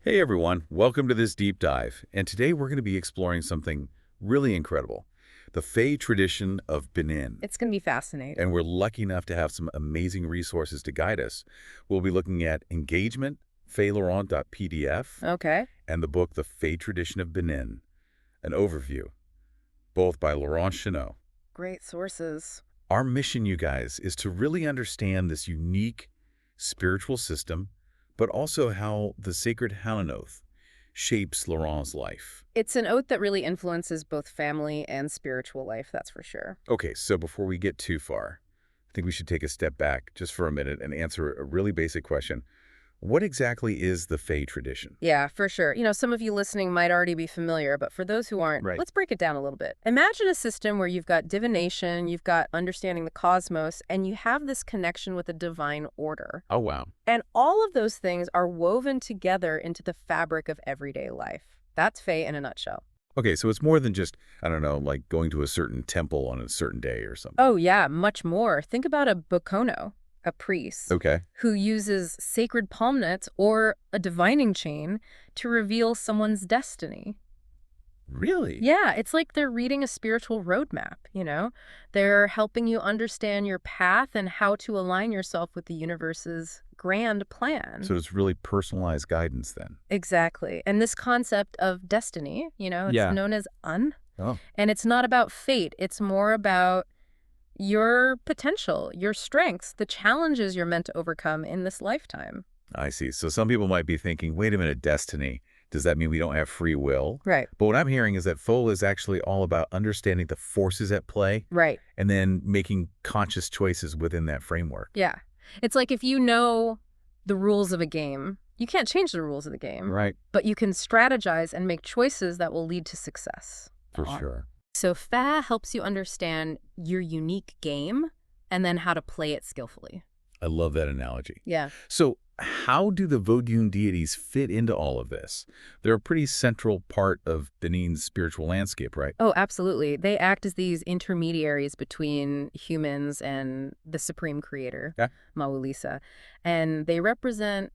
Hey everyone, welcome to this deep dive. And today we're going to be exploring something really incredible, the Fey tradition of Benin. It's going to be fascinating. And we're lucky enough to have some amazing resources to guide us. We'll be looking at Engagement, feylaurent.pdf, Okay. and the book The Fey Tradition of Benin, an overview, both by Laurent Hounnons. Great sources. Our mission, you guys, is to really understand this unique spiritual system, but also how the sacred Hounnons oath shapes Laurent's life. It's an oath that really influences both family and spiritual life, that's for sure. Okay, so before we get too far, I think we should take a step back just for a minute and answer a really basic question. What exactly is the Fey tradition? Yeah, for sure. Some of you listening might already be familiar, but for those who aren't, Right. let's break it down a little bit. Imagine a system where you've got divination, you've got understanding the cosmos, and you have this connection with a divine order. Oh, wow. And all of those things are woven together into the fabric of everyday life. That's Fey in a nutshell. Okay, so it's more than just, I don't know, like going to a certain temple on a certain day or something. Oh, yeah, much more. Think about a Bokono, a priest. Okay. Who uses sacred palm nuts or a divining chain to reveal someone's destiny. Really? Yeah, it's like they're reading a spiritual roadmap. They're helping you understand your path and how to align yourself with the universe's grand plan. So it's really personalized guidance then. Exactly. And this concept of destiny, it's Yeah. known as Un. Oh. And it's not about fate. It's more about your potential, your strengths, the challenges you're meant to overcome in this lifetime. I see. So some people might be thinking, wait a minute, destiny. Does that mean we don't have free will? Right. But what I'm hearing is that Foal is actually all about understanding the forces at play Right. and then making conscious choices within that framework. Yeah. It's like if you know the rules of a game, you can't change the rules of the game. Right. But you can strategize and make choices that will lead to success. For sure. So Fa helps you understand your unique game and then how to play it skillfully. I love that analogy. Yeah. So how do the Vodun deities fit into all of this? They're a pretty central part of Benin's spiritual landscape, right? Oh, absolutely. They act as these intermediaries between humans and the supreme creator, Yeah. Mawulisa. And they represent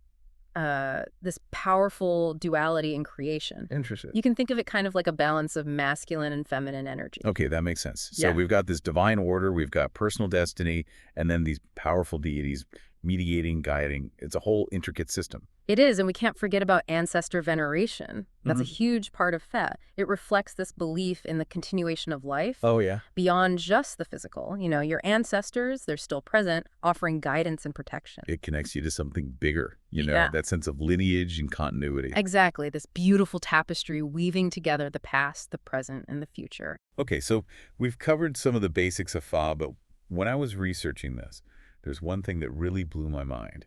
this powerful duality in creation. Interesting. You can think of it kind of like a balance of masculine and feminine energy. Okay, that makes sense. So Yeah. we've got this divine order, we've got personal destiny, and then these powerful deities mediating, guiding. It's a whole intricate system. It is, and we can't forget about ancestor veneration. That's a huge part of Fe. It reflects this belief in the continuation of life Oh, yeah. beyond just the physical. Your ancestors, they're still present, offering guidance and protection. It connects you to something bigger, Yeah. that sense of lineage and continuity. Exactly, this beautiful tapestry weaving together the past, the present, and the future. Okay, so we've covered some of the basics of Fa, but when I was researching this, there's one thing that really blew my mind.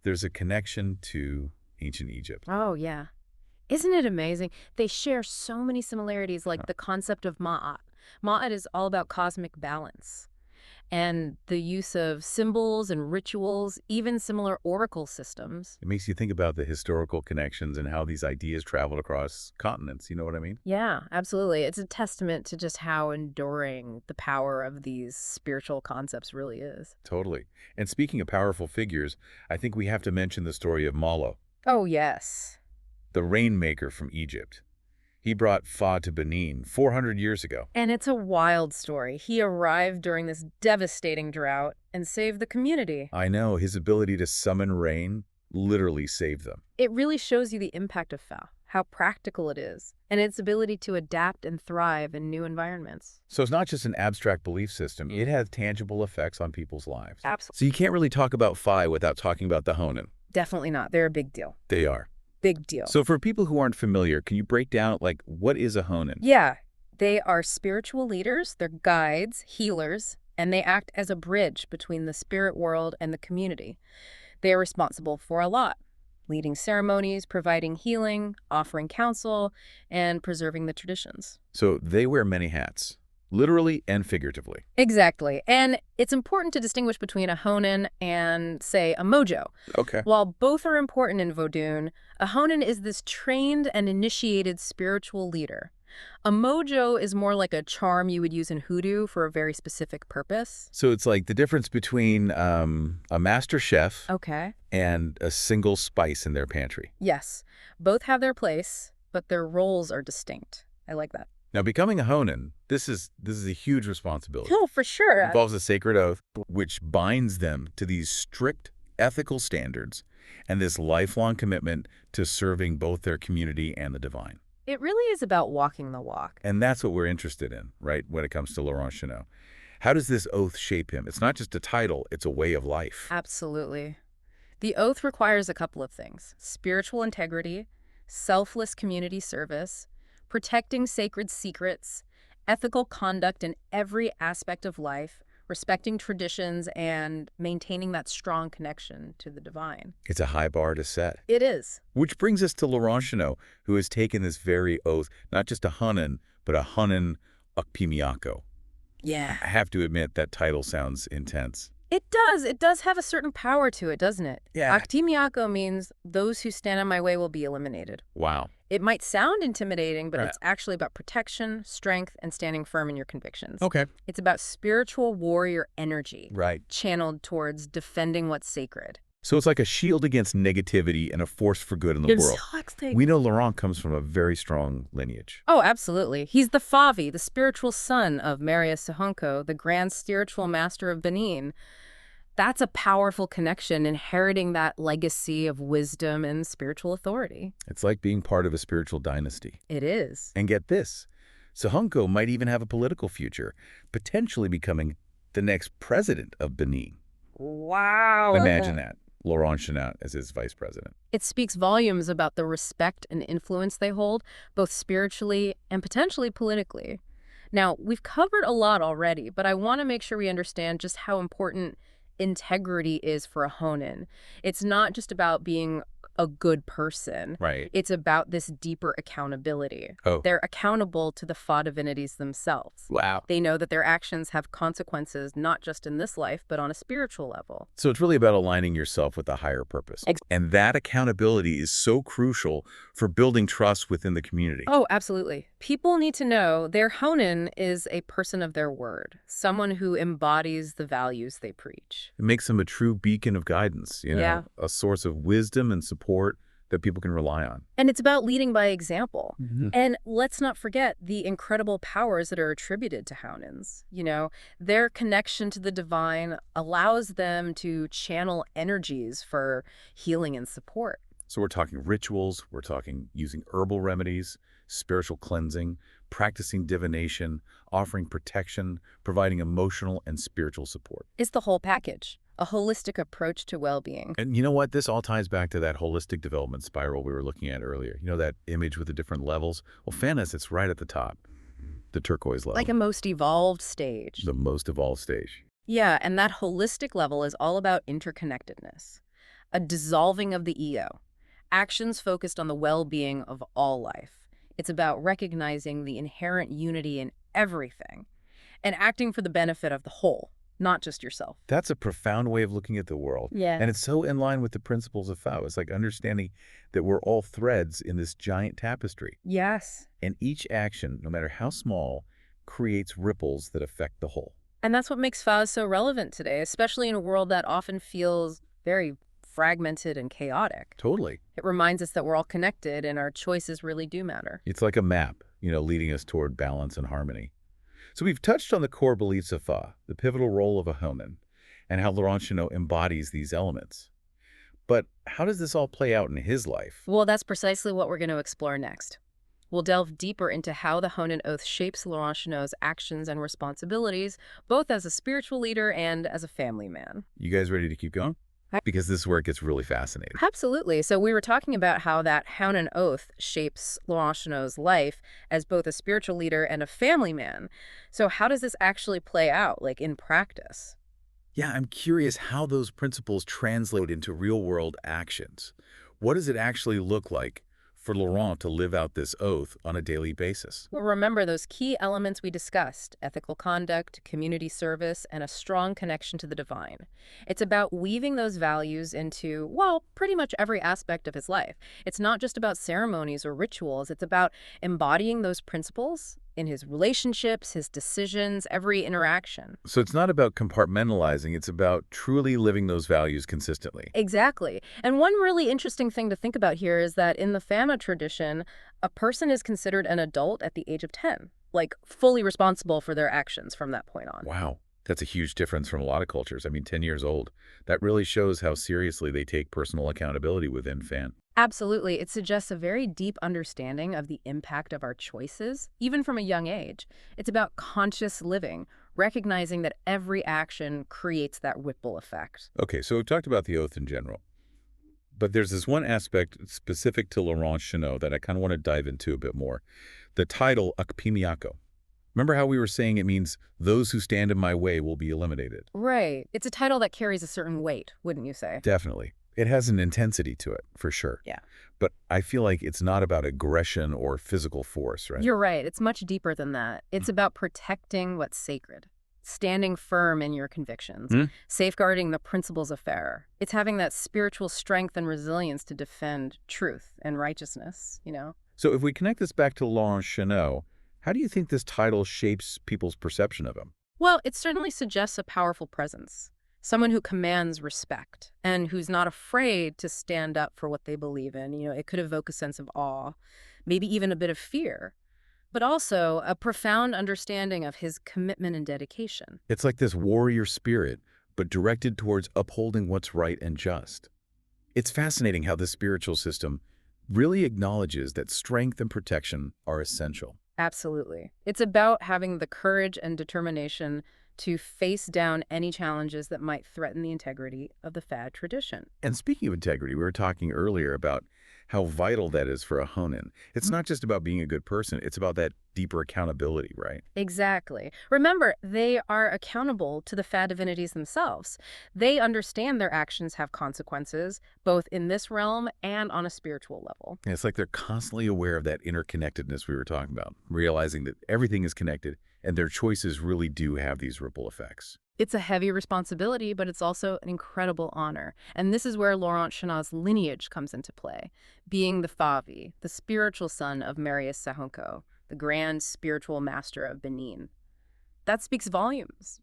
There's a connection to ancient Egypt. Oh, yeah. Isn't it amazing? They share so many similarities, like the concept of Ma'at. Ma'at is all about cosmic balance and the use of symbols and rituals, even similar oracle systems. It makes you think about the historical connections and how these ideas traveled across continents. You know what I mean? Yeah, absolutely. It's a testament to just how enduring the power of these spiritual concepts really is. Totally. And speaking of powerful figures, I think we have to mention the story of Malo, Oh, yes. the rainmaker from Egypt. He brought Fa to Benin 400 years ago. And it's a wild story. He arrived during this devastating drought and saved the community. I know his ability to summon rain literally saved them. It really shows you the impact of Fa, how practical it is, and its ability to adapt and thrive in new environments. So it's not just an abstract belief system. It has tangible effects on people's lives. Absolutely. So you can't really talk about Fa without talking about the Hounnons. Definitely not. They're a big deal. They are. Big deal. So for people who aren't familiar, can you break down, what is a Hounnons? Yeah, they are spiritual leaders, they're guides, healers, and they act as a bridge between the spirit world and the community. They are responsible for a lot, leading ceremonies, providing healing, offering counsel, and preserving the traditions. So they wear many hats, literally and figuratively. Exactly. And it's important to distinguish between a Hounnon and, say, a Mojo. Okay. While both are important in Vodun, a Hounnons is this trained and initiated spiritual leader. A mojo is more like a charm you would use in hoodoo for a very specific purpose. So it's like the difference between a master chef Okay. and a single spice in their pantry. Yes, both have their place, but their roles are distinct. I like that. Now, becoming a Hounnons, this is a huge responsibility. Oh, for sure. It involves a sacred oath, which binds them to these strict ethical standards and this lifelong commitment to serving both their community and the divine. It really is about walking the walk. And that's what we're interested in, right, when it comes to Laurent Hounnons. How does this oath shape him? It's not just a title, it's a way of life. Absolutely. The oath requires a couple of things: spiritual integrity, selfless community service, protecting sacred secrets, ethical conduct in every aspect of life, respecting traditions, and maintaining that strong connection to the divine. It's a high bar to set. It is. Which brings us to Laurent Hounnons, who has taken this very oath, not just a Hounnons, but a Hounnons Okpimiako. Yeah. I have to admit that title sounds intense. It does. It does have a certain power to it, doesn't it? Yeah. Aktimiako means those who stand in my way will be eliminated. Wow. It might sound intimidating, but Right. it's actually about protection, strength, and standing firm in your convictions. Okay. It's about spiritual warrior energy Right. channeled towards defending what's sacred. So it's like a shield against negativity and a force for good in the world. We know Laurent comes from a very strong lineage. Oh, absolutely. He's the Favi, the spiritual son of Marius Sahunko, the grand spiritual master of Benin. That's a powerful connection, inheriting that legacy of wisdom and spiritual authority. It's like being part of a spiritual dynasty. It is. And get this, Sahunko might even have a political future, potentially becoming the next president of Benin. Wow. Imagine that. Laurent Hounnons as his vice president. It speaks volumes about the respect and influence they hold, both spiritually and potentially politically. Now, we've covered a lot already, but I want to make sure we understand just how important integrity is for a Hounnons. It's not just about being a good person. Right. It's about this deeper accountability. Oh. They're accountable to the Fa divinities themselves. Wow. They know that their actions have consequences not just in this life, but on a spiritual level. So it's really about aligning yourself with a higher purpose. And that accountability is so crucial for building trust within the community. Oh, absolutely. People need to know their Hounnons is a person of their word, someone who embodies the values they preach. It makes them a true beacon of guidance, Yeah. a source of wisdom and support that people can rely on. And it's about leading by example. Mm-hmm. And let's not forget the incredible powers that are attributed to Hounnons. Their connection to the divine allows them to channel energies for healing and support. So we're talking rituals, we're talking using herbal remedies, spiritual cleansing, practicing divination, offering protection, providing emotional and spiritual support. It's the whole package, a holistic approach to well-being. And you know what? This all ties back to that holistic development spiral we were looking at earlier. You know that image with the different levels? Well, Fairness, it's right at the top, the turquoise level. Like a most evolved stage. The most evolved stage. Yeah, and that holistic level is all about interconnectedness, a dissolving of the ego, actions focused on the well-being of all life. It's about recognizing the inherent unity in everything and acting for the benefit of the whole, not just yourself. That's a profound way of looking at the world. Yeah. And it's so in line with the principles of Fao. It's like understanding that we're all threads in this giant tapestry. Yes. And each action, no matter how small, creates ripples that affect the whole. And that's what makes Fao so relevant today, especially in a world that often feels very fragmented and chaotic. Totally. It reminds us that we're all connected and our choices really do matter. It's like a map, leading us toward balance and harmony. So we've touched on the core beliefs of Fa, the pivotal role of a Hounnons, and how Laurent Hounnons embodies these elements. But how does this all play out in his life? Well, that's precisely what we're going to explore next. We'll delve deeper into how the Hounnons Oath shapes Laurent Hounnons' actions and responsibilities, both as a spiritual leader and as a family man. You guys ready to keep going? Because this is where it gets really fascinating. Absolutely. So we were talking about how that Hounnons Oath shapes Laurent Hounnons' life as both a spiritual leader and a family man. So how does this actually play out, like in practice? Yeah, I'm curious how those principles translate into real-world actions. What does it actually look like for Laurent to live out this oath on a daily basis? Well, remember those key elements we discussed: ethical conduct, community service, and a strong connection to the divine. It's about weaving those values into, well, pretty much every aspect of his life. It's not just about ceremonies or rituals, it's about embodying those principles in his relationships, his decisions, every interaction. So it's not about compartmentalizing, it's about truly living those values consistently. Exactly. And one really interesting thing to think about here is that in the Fama tradition, a person is considered an adult at the age of 10, like fully responsible for their actions from that point on. Wow, that's a huge difference from a lot of cultures. I mean, 10 years old. That really shows how seriously they take personal accountability within Fan. Absolutely. It suggests a very deep understanding of the impact of our choices, even from a young age. It's about conscious living, recognizing that every action creates that ripple effect. Okay, so we've talked about the oath in general, but there's this one aspect specific to Laurent Chenot that I kind of want to dive into a bit more. The title, Akpimiako. Remember how we were saying it means those who stand in my way will be eliminated? Right. It's a title that carries a certain weight, wouldn't you say? Definitely. It has an intensity to it, for sure. Yeah. But I feel like it's not about aggression or physical force, right? You're right. It's much deeper than that. It's about protecting what's sacred, standing firm in your convictions, Hmm? safeguarding the principles of fair. It's having that spiritual strength and resilience to defend truth and righteousness. So if we connect this back to Laurent Chenot, how do you think this title shapes people's perception of him? Well, it certainly suggests a powerful presence, someone who commands respect and who's not afraid to stand up for what they believe in. It could evoke a sense of awe, maybe even a bit of fear, but also a profound understanding of his commitment and dedication. It's like this warrior spirit, but directed towards upholding what's right and just. It's fascinating how this spiritual system really acknowledges that strength and protection are essential. Absolutely. It's about having the courage and determination to face down any challenges that might threaten the integrity of the fad tradition. And speaking of integrity, we were talking earlier about how vital that is for a Hounnen. It's not just about being a good person, it's about that deeper accountability, right? Exactly. Remember, they are accountable to the fad divinities themselves. They understand their actions have consequences, both in this realm and on a spiritual level. And it's like they're constantly aware of that interconnectedness we were talking about, realizing that everything is connected and their choices really do have these ripple effects. It's a heavy responsibility, but it's also an incredible honor. And this is where Laurent Chenot's lineage comes into play, being the Favi, the spiritual son of Marius Sahunko, the grand spiritual master of Benin. That speaks volumes.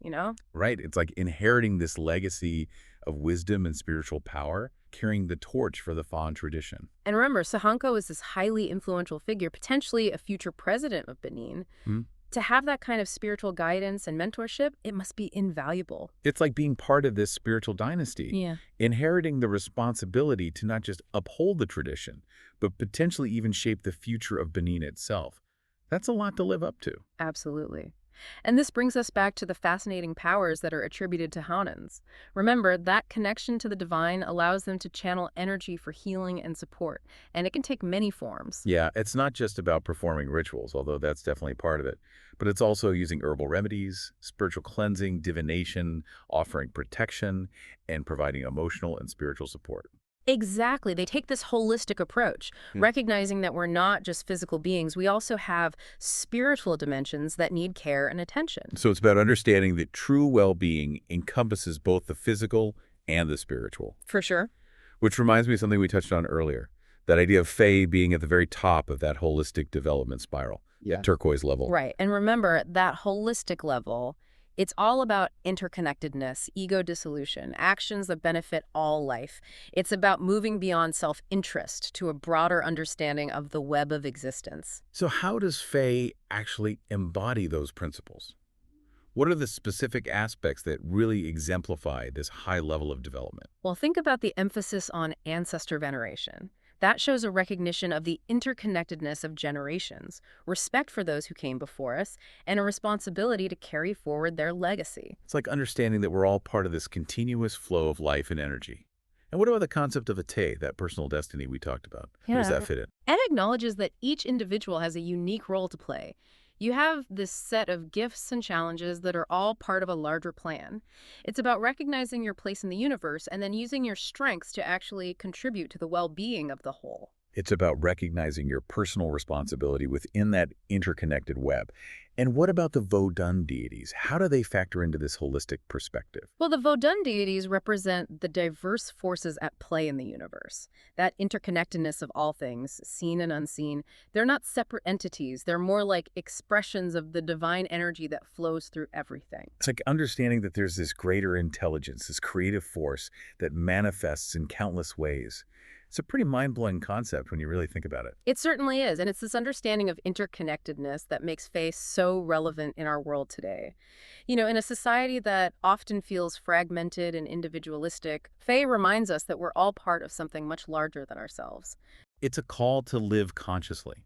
Right? It's like inheriting this legacy of wisdom and spiritual power, carrying the torch for the Fan tradition. And remember, Sahunko is this highly influential figure, potentially a future president of Benin. Hmm? To have that kind of spiritual guidance and mentorship, it must be invaluable. It's like being part of this spiritual dynasty, Yeah. inheriting the responsibility to not just uphold the tradition, but potentially even shape the future of Benin itself. That's a lot to live up to. Absolutely. And this brings us back to the fascinating powers that are attributed to Hounnons. Remember, that connection to the divine allows them to channel energy for healing and support, and it can take many forms. Yeah, it's not just about performing rituals, although that's definitely part of it, but it's also using herbal remedies, spiritual cleansing, divination, offering protection, and providing emotional and spiritual support. Exactly. They take this holistic approach, recognizing that we're not just physical beings, we also have spiritual dimensions that need care and attention. So it's about understanding that true well-being encompasses both the physical and the spiritual. For sure. Which reminds me of something we touched on earlier, that idea of Fae being at the very top of that holistic development spiral, that turquoise level. Right. And remember, that holistic level, it's all about interconnectedness, ego dissolution, actions that benefit all life. It's about moving beyond self-interest to a broader understanding of the web of existence. So how does Fae actually embody those principles? What are the specific aspects that really exemplify this high level of development? Well, think about the emphasis on ancestor veneration. That shows a recognition of the interconnectedness of generations, respect for those who came before us, and a responsibility to carry forward their legacy. It's like understanding that we're all part of this continuous flow of life and energy. And what about the concept of Ate, that personal destiny we talked about? Where does that fit in? And acknowledges that each individual has a unique role to play. You have this set of gifts and challenges that are all part of a larger plan. It's about recognizing your place in the universe and then using your strengths to actually contribute to the well-being of the whole. It's about recognizing your personal responsibility within that interconnected web. And what about the Vodun deities? How do they factor into this holistic perspective? Well, the Vodun deities represent the diverse forces at play in the universe. That interconnectedness of all things, seen and unseen, they're not separate entities. They're more like expressions of the divine energy that flows through everything. It's like understanding that there's this greater intelligence, this creative force that manifests in countless ways. It's a pretty mind-blowing concept when you really think about it. It certainly is, and it's this understanding of interconnectedness that makes faith so relevant in our world today. In a society that often feels fragmented and individualistic, faith reminds us that we're all part of something much larger than ourselves. It's a call to live consciously,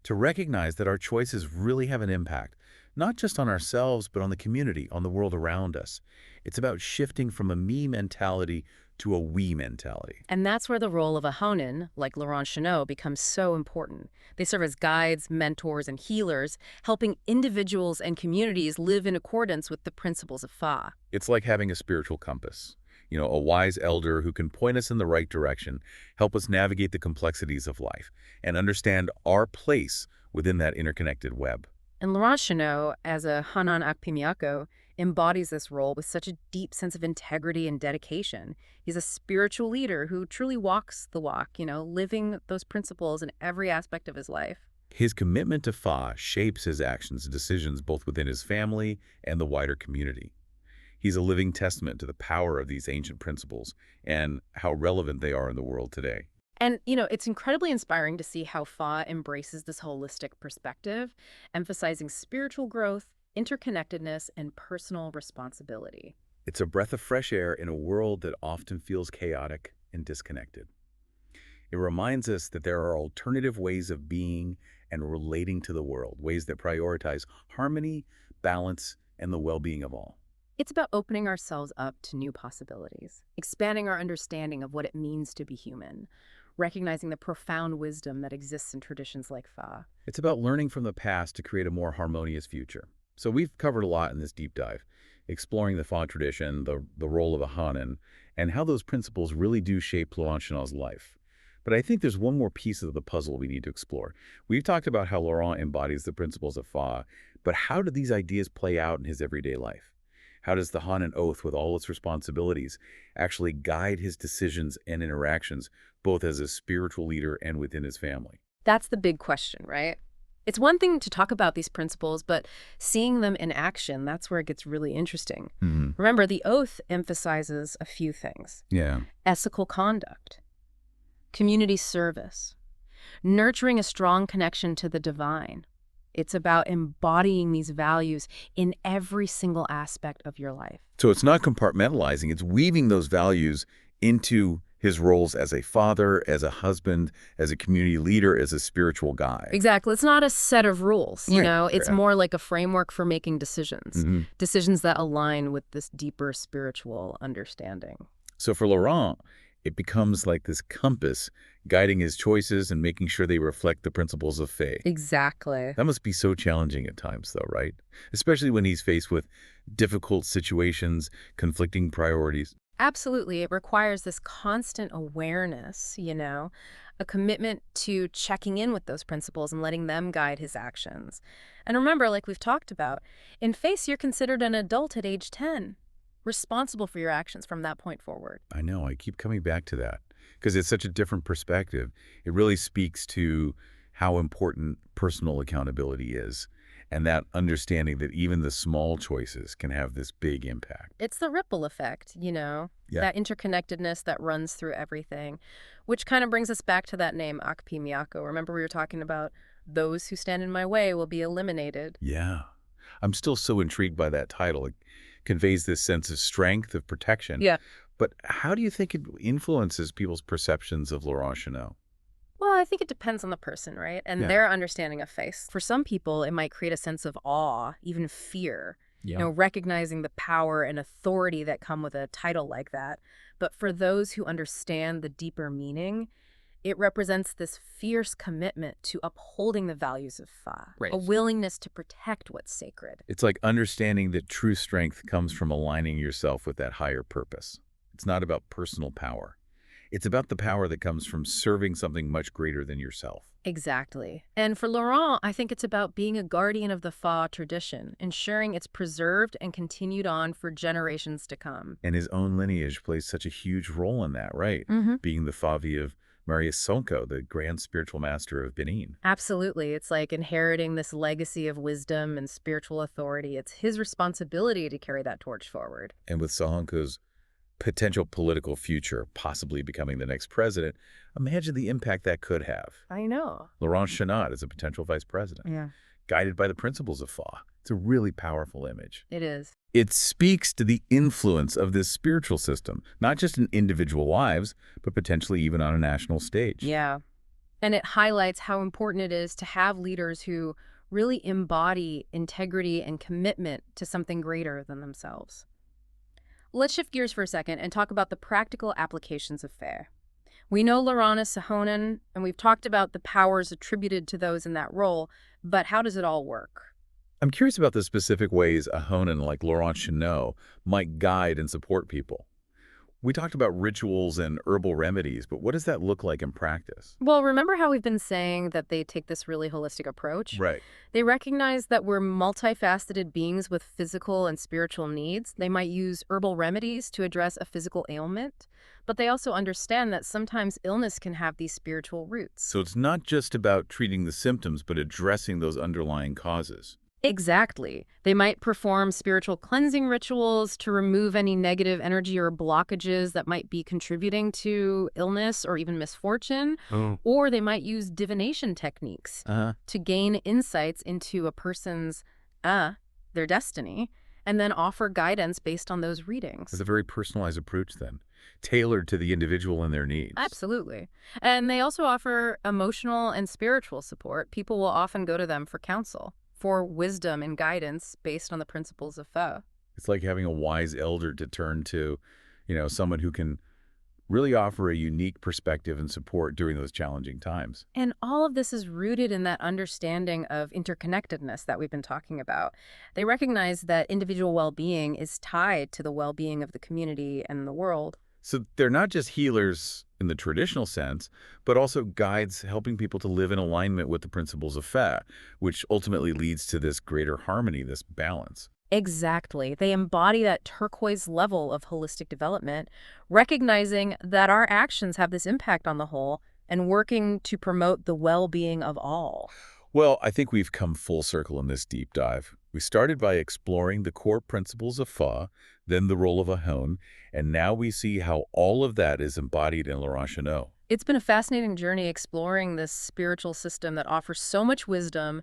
to recognize that our choices really have an impact, not just on ourselves, but on the community, on the world around us. It's about shifting from a me mentality to a we mentality. And that's where the role of a Hounnen, like Laurent Chenot, becomes so important. They serve as guides, mentors, and healers, helping individuals and communities live in accordance with the principles of Fa. It's like having a spiritual compass, a wise elder who can point us in the right direction, help us navigate the complexities of life, and understand our place within that interconnected web. And Laurent Chenot, as a Hounnen Akpimiako, embodies this role with such a deep sense of integrity and dedication. He's a spiritual leader who truly walks the walk, living those principles in every aspect of his life. His commitment to Fa shapes his actions and decisions both within his family and the wider community. He's a living testament to the power of these ancient principles and how relevant they are in the world today. And, it's incredibly inspiring to see how Fa embraces this holistic perspective, emphasizing spiritual growth, interconnectedness, and personal responsibility. It's a breath of fresh air in a world that often feels chaotic and disconnected. It reminds us that there are alternative ways of being and relating to the world, ways that prioritize harmony, balance, and the well-being of all. It's about opening ourselves up to new possibilities, expanding our understanding of what it means to be human, recognizing the profound wisdom that exists in traditions like Fa. It's about learning from the past to create a more harmonious future. So we've covered a lot in this deep dive, exploring the Fa tradition, the role of a Hounnen, and how those principles really do shape Laurent Chenot's life. But I think there's one more piece of the puzzle we need to explore. We've talked about how Laurent embodies the principles of Fa, but how do these ideas play out in his everyday life? How does the Hounnen oath, with all its responsibilities, actually guide his decisions and interactions, both as a spiritual leader and within his family? That's the big question, right? It's one thing to talk about these principles, but seeing them in action, that's where it gets really interesting. Remember, the oath emphasizes a few things. Yeah. Ethical conduct, community service, nurturing a strong connection to the divine. It's about embodying these values in every single aspect of your life. So it's not compartmentalizing, it's weaving those values into his roles as a father, as a husband, as a community leader, as a spiritual guide. Exactly. It's not a set of rules, Right. It's Yeah. more like a framework for making decisions. Mhm. Decisions that align with this deeper spiritual understanding. So for Laurent, it becomes like this compass guiding his choices and making sure they reflect the principles of faith. Exactly. That must be so challenging at times, though, right? Especially when he's faced with difficult situations, conflicting priorities. Absolutely. It requires this constant awareness, a commitment to checking in with those principles and letting them guide his actions. And remember, like we've talked about, in faith, you're considered an adult at age 10, responsible for your actions from that point forward. I know, I keep coming back to that because it's such a different perspective. It really speaks to how important personal accountability is and that understanding that even the small choices can have this big impact. It's the ripple effect, Yeah. that interconnectedness that runs through everything, which kind of brings us back to that name, Akpi Miyako. Remember we were talking about those who stand in my way will be eliminated. Yeah. I'm still so intrigued by that title. It conveys this sense of strength, of protection. Yeah. But how do you think it influences people's perceptions of Laurent Chenot? Well, I think it depends on the person, right? And Yeah. their understanding of faith. For some people, it might create a sense of awe, even fear, Yeah. recognizing the power and authority that come with a title like that. But for those who understand the deeper meaning, it represents this fierce commitment to upholding the values of Fa, Right. a willingness to protect what's sacred. It's like understanding that true strength comes from aligning yourself with that higher purpose. It's not about personal power. It's about the power that comes from serving something much greater than yourself. Exactly. And for Laurent, I think it's about being a guardian of the Fa tradition, ensuring it's preserved and continued on for generations to come. And his own lineage plays such a huge role in that, right? Hmm. Being the Favi of Marius Sonko, the grand spiritual master of Benin. Absolutely. It's like inheriting this legacy of wisdom and spiritual authority. It's his responsibility to carry that torch forward. And with Sahonko's potential political future, possibly becoming the next president, imagine the impact that could have. I know. Laurent Chenot is a potential vice president, Yeah, guided by the principles of Fa. It's a really powerful image. it is. It speaks to the influence of this spiritual system, not just in individual lives, but potentially even on a national stage. Yeah. And it highlights how important it is to have leaders who really embody integrity and commitment to something greater than themselves. Let's shift gears for a second and talk about the practical applications of fair. We know Laurent is Hounnen, and we've talked about the powers attributed to those in that role, but how does it all work? I'm curious about the specific ways a Hounnen like Laurent Chenot might guide and support people. We talked about rituals and herbal remedies, but what does that look like in practice? Well, remember how we've been saying that they take this really holistic approach? Right. They recognize that we're multifaceted beings with physical and spiritual needs. They might use herbal remedies to address a physical ailment, but they also understand that sometimes illness can have these spiritual roots. So it's not just about treating the symptoms, but addressing those underlying causes. Exactly. They might perform spiritual cleansing rituals to remove any negative energy or blockages that might be contributing to illness or even misfortune. Oh. Or they might use divination techniques Uh-huh. to gain insights into a person's, their destiny, and then offer guidance based on those readings. It's a very personalized approach then, tailored to the individual and their needs. Absolutely. And they also offer emotional and spiritual support. People will often go to them for counsel, for wisdom and guidance based on the principles of Fo. It's like having a wise elder to turn to, someone who can really offer a unique perspective and support during those challenging times. And all of this is rooted in that understanding of interconnectedness that we've been talking about. They recognize that individual well-being is tied to the well-being of the community and the world. So they're not just healers in the traditional sense, but also guides helping people to live in alignment with the principles of Fa, which ultimately leads to this greater harmony, this balance. Exactly. They embody that turquoise level of holistic development, recognizing that our actions have this impact on the whole and working to promote the well-being of all. Well, I think we've come full circle in this deep dive. We started by exploring the core principles of Fa, then the role of a Hone, and now we see how all of that is embodied in Laurent Chenot. It's been a fascinating journey exploring this spiritual system that offers so much wisdom,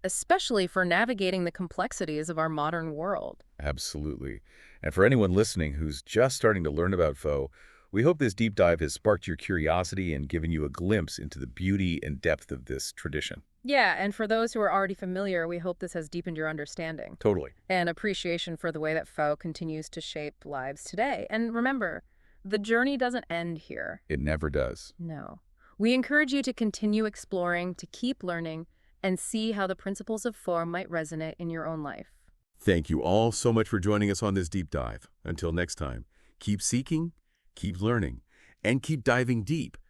especially for navigating the complexities of our modern world. Absolutely. And for anyone listening who's just starting to learn about Fo, we hope this deep dive has sparked your curiosity and given you a glimpse into the beauty and depth of this tradition. Yeah, and for those who are already familiar, we hope this has deepened your understanding Totally. and appreciation for the way that Fo continues to shape lives today. And remember, the journey doesn't end here. It never does. No. We encourage you to continue exploring, to keep learning, and see how the principles of Fo might resonate in your own life. Thank you all so much for joining us on this deep dive. Until next time, keep seeking, keep learning, and keep diving deep